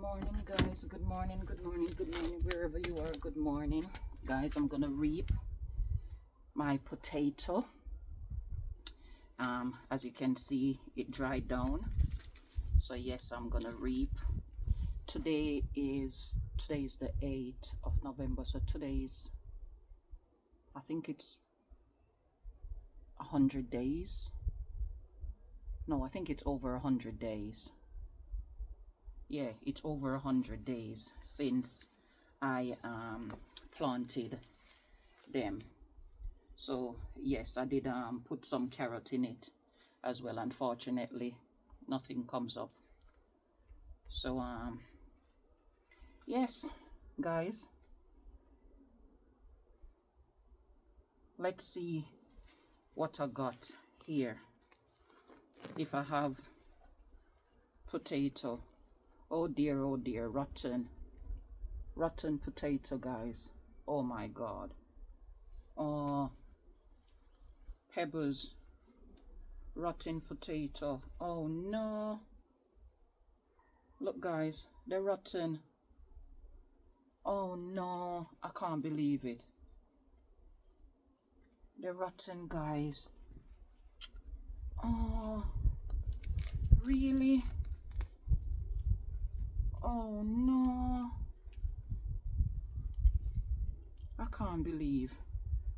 morning, guys. Good morning, good morning, good morning, wherever you are. Good morning, guys. I'm gonna reap my potato. As you can see, it dried down. So yes, I'm gonna reap. Today is the 8th of November. So today's, I think it's 100 days. No, I think it's over 100 days. Yeah, it's over 100 days since I planted them. So yes, I did put some carrot in it as well. Unfortunately, nothing comes up. So yes, guys, let's see what I got here. If I have potato. Oh dear, rotten potato, guys. Oh my god. Oh, pebbles, rotten potato. Oh no, look, guys, they're rotten. Oh no, I can't believe it. They're rotten, guys. Oh, really? Oh no, I can't believe.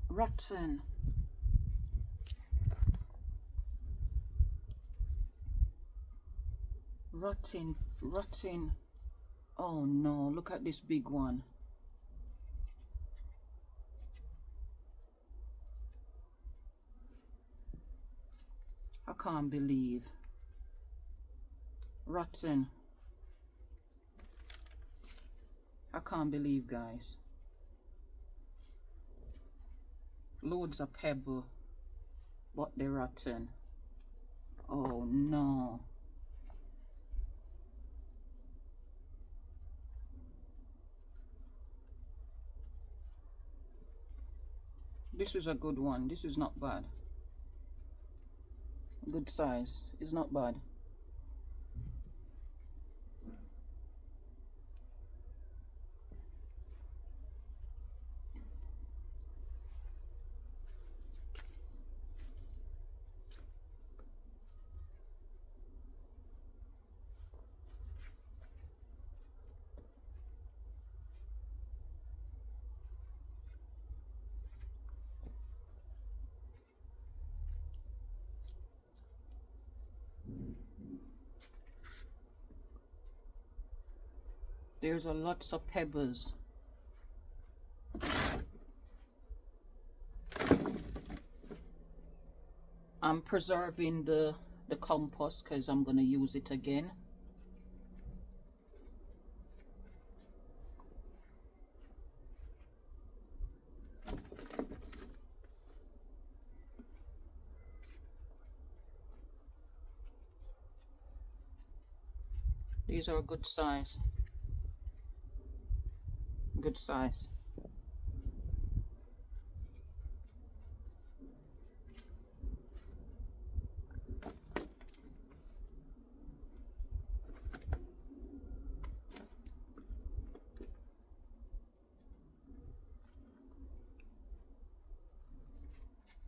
Rotten. Rotten. Oh no, look at this big one. I can't believe. Rotten. I can't believe, guys. Loads of pebble, but they're rotten. Oh no. This is a good one. This is not bad. Good size. It's not bad. There's a lots of pebbles. I'm preserving the compost because I'm gonna use it again. These are a good size. Good size.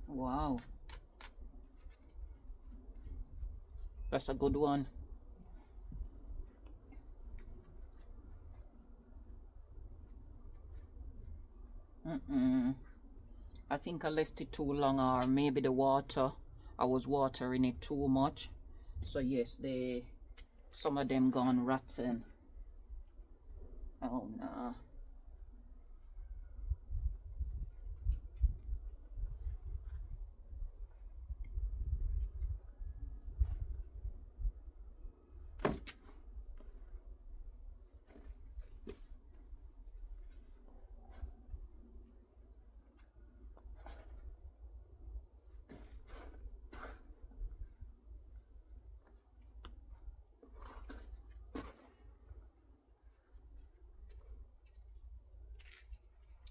Wow. That's a good one. I think I left it too long, or maybe the water, I was watering it too much. So yes, some of them gone rotten. Oh no.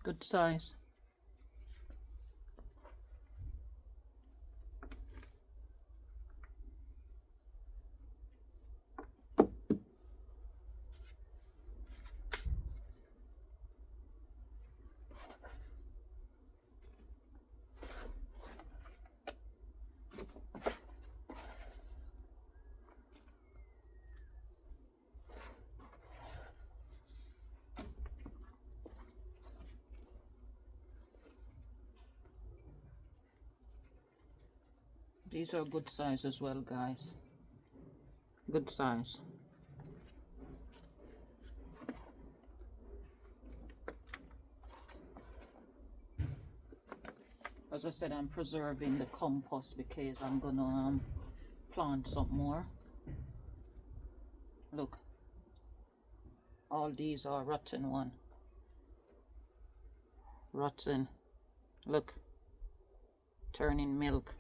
Good size. These are good size as well, guys. Good size. As I said, I'm preserving the compost because I'm gonna plant some more. Look, all these are rotten one. Rotten. Look, turning milk.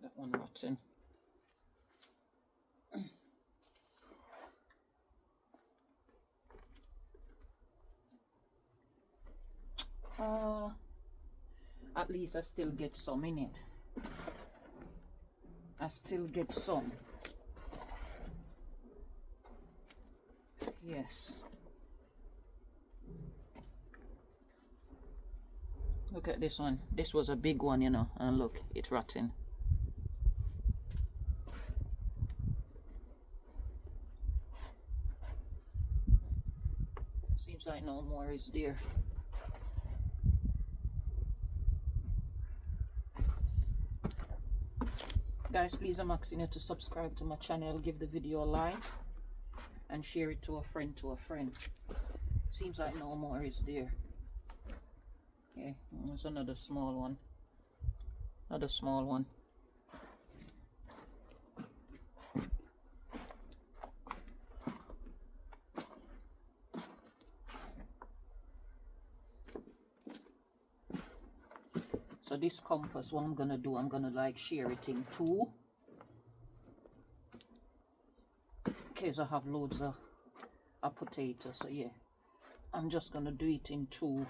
That one rotten. At least I still get some in it. I still get some. Yes. Look at this one. This was a big one, you know, and look, it's rotten. Seems like no more is there. Guys, please, I'm asking you to subscribe to my channel, give the video a like, and share it to a friend Seems like no more is there. Okay, there's another small one. Another small one. So this compost, what I'm gonna do, I'm gonna like share it in two. In case I have loads of potatoes, so yeah. I'm just gonna do it in two.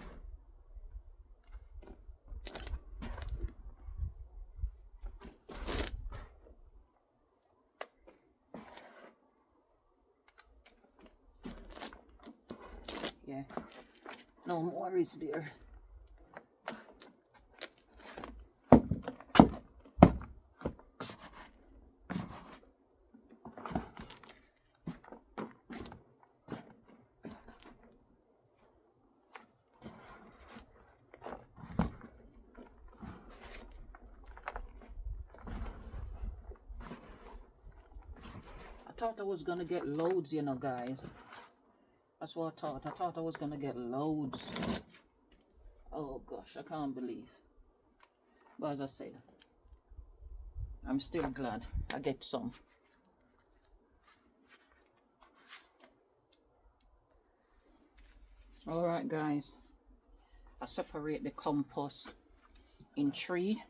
Yeah, no more is there. I thought I was gonna get loads, you know, guys. That's what I thought. I thought I was gonna get loads. Oh gosh, I can't believe. But as I said, I'm still glad I get some. Alright guys, I separate the compost in three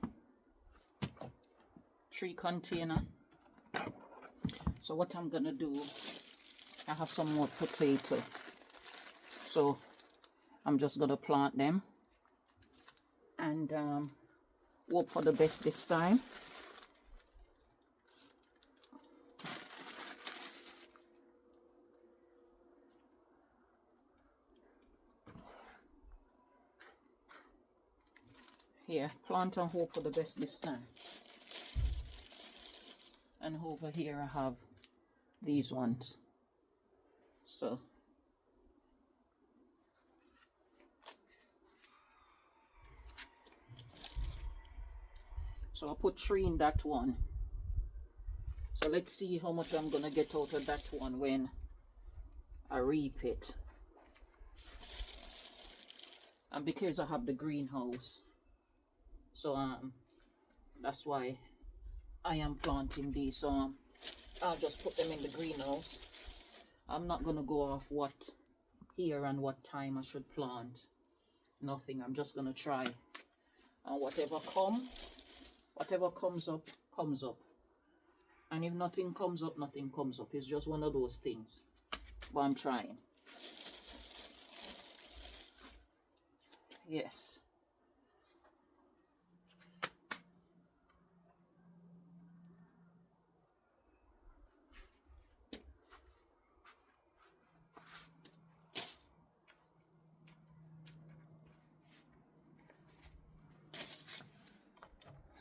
container. So what I'm gonna do, I have some more potato, so I'm just gonna plant them and hope for the best this time. Here, plant and hope for the best this time. And over here I have these ones. So I put 3 in that one. So let's see how much I'm gonna get out of that one when I reap it. And because I have the greenhouse, so that's why I am planting these. So I'll just put them in the greenhouse. I'm not gonna go off what here and what time I should plant. Nothing. I'm just gonna try, and whatever comes up, comes up. And if nothing comes up, nothing comes up. It's just one of those things. But I'm trying. Yes.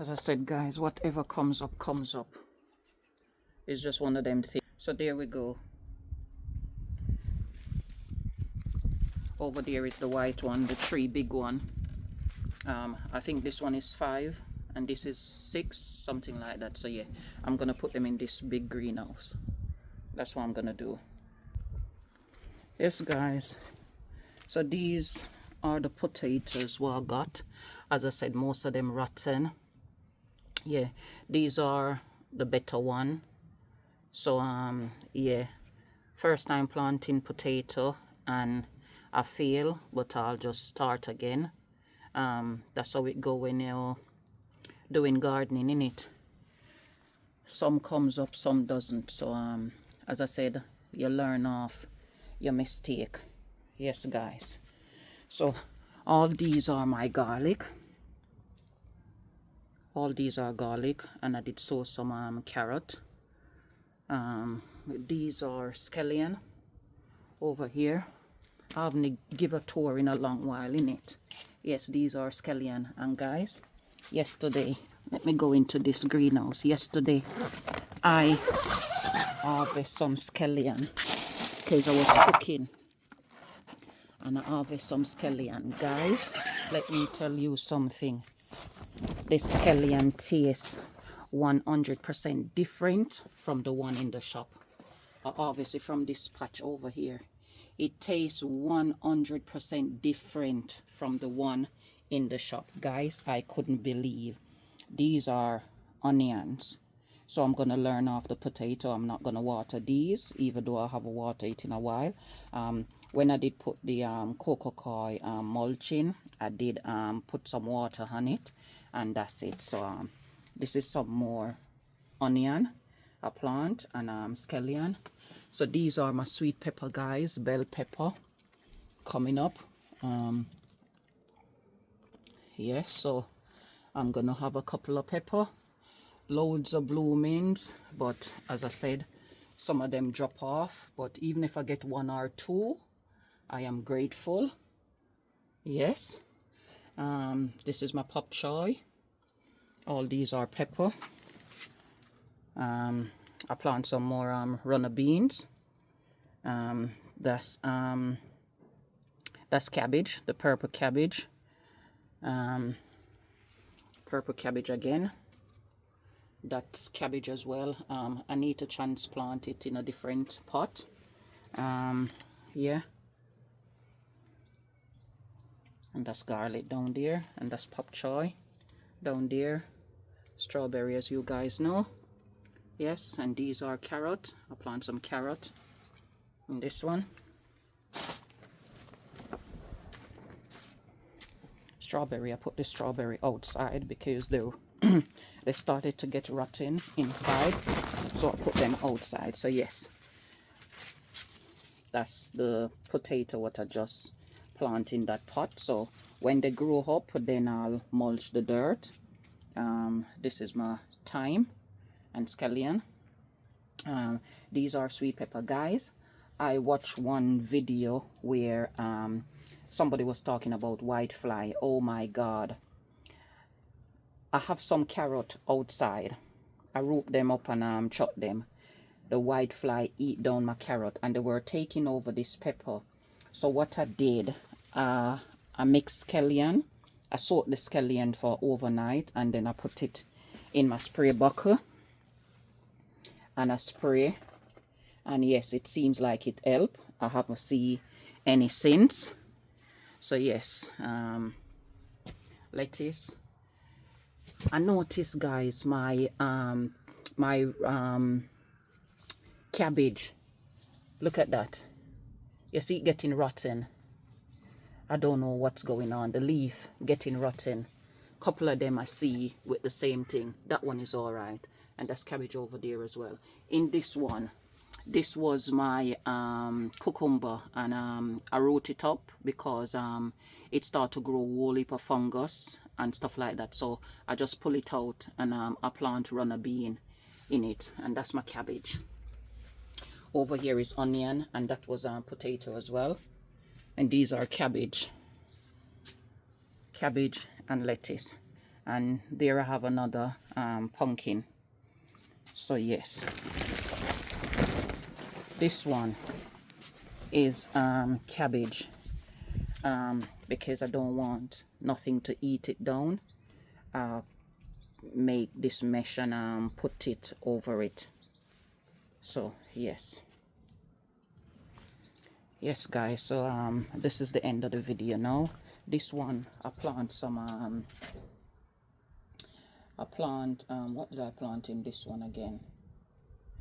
As I said, guys, whatever comes up, comes up. It's just one of them things. So there we go. Over there is the white one, the 3 big one. I think this one is 5 and this is 6, something like that. So yeah, I'm gonna put them in this big greenhouse. That's what I'm gonna do. Yes guys, so these are the potatoes what I got. As I said, most of them rotten. Yeah, these are the better one. So yeah, first time planting potato and I fail, but I'll just start again. That's how it go when you're doing gardening, innit? Some comes up, some doesn't. So as I said, you learn off your mistake. Yes guys, so all these are my garlic. All these are garlic, and I did sow some carrot. These are scallion over here. I haven't give a tour in a long while, innit? Yes, these are scallion. And guys, yesterday, let me go into this greenhouse. Yesterday I harvest some scallion because I was cooking, and I harvest some scallion. Guys, let me tell you something. This scallion tastes 100% different from the one in the shop. Obviously from this patch over here, it tastes 100% different from the one in the shop. Guys, I couldn't believe. These are onions, so I'm gonna learn off the potato. I'm not gonna water these, even though I haven't watered it in a while. When I did put the cocoa coir mulching, I did put some water on it, and that's it. So this is some more onion I plant, and scallion. So these are my sweet pepper, guys, bell pepper coming up. Yes, so I'm gonna have a couple of pepper, loads of bloomings, but as I said, some of them drop off. But even if I get 1 or 2, I am grateful. Yes. This is my pop choy. All these are pepper. I plant some more runner beans. That's cabbage, the purple cabbage. Purple cabbage again. That's cabbage as well. I need to transplant it in a different pot. Yeah. And that's garlic down there, and that's pop choy down there. Strawberry, as you guys know. Yes, and these are carrot. I plant some carrot in this one. Strawberry, I put the strawberry outside because they started to get rotten inside, so I put them outside. So yes, that's the potato what I just plant in that pot. So when they grow up, then I'll mulch the dirt. This is my thyme and scallion. These are sweet pepper. Guys, I watched one video where somebody was talking about whitefly. Oh my god, I have some carrot outside. I root them up and chop them. The whitefly eat down my carrot, and they were taking over this pepper. So what I did, I mixed scallion. I soaked the scallion for overnight, and then I put it in my spray bucket and I spray, and yes, it seems like it helped. I haven't seen any since. So yes, lettuce. I noticed, guys, my cabbage, look at that. You see it getting rotten. I don't know what's going on. The leaf getting rotten. Couple of them I see with the same thing. That one is all right, and that's cabbage over there as well. In this one, this was my cucumber, and I wrote it up because it started to grow whole heap of fungus and stuff like that. So I just pull it out, and I plant runner bean in it, and that's my cabbage. Over here is onion, and that was potato as well. And these are cabbage and lettuce, and there I have another pumpkin. So yes, this one is cabbage. because I don't want nothing to eat it down. Make this mesh and put it over it. So yes, guys, so this is the end of the video now. This one I plant some what did I plant in this one again?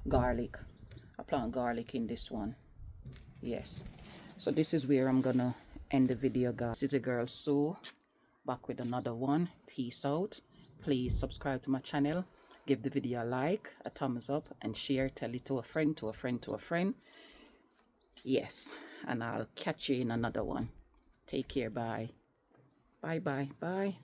Garlic. I plant garlic in this one. Yes, so this is where I'm gonna end the video, guys. This is your girl Sue, back with another one. Peace out. Please subscribe to my channel, give the video a like, a thumbs up, and share. Tell it to a friend, to a friend, to a friend. Yes, and I'll catch you in another one. Take care. Bye. Bye.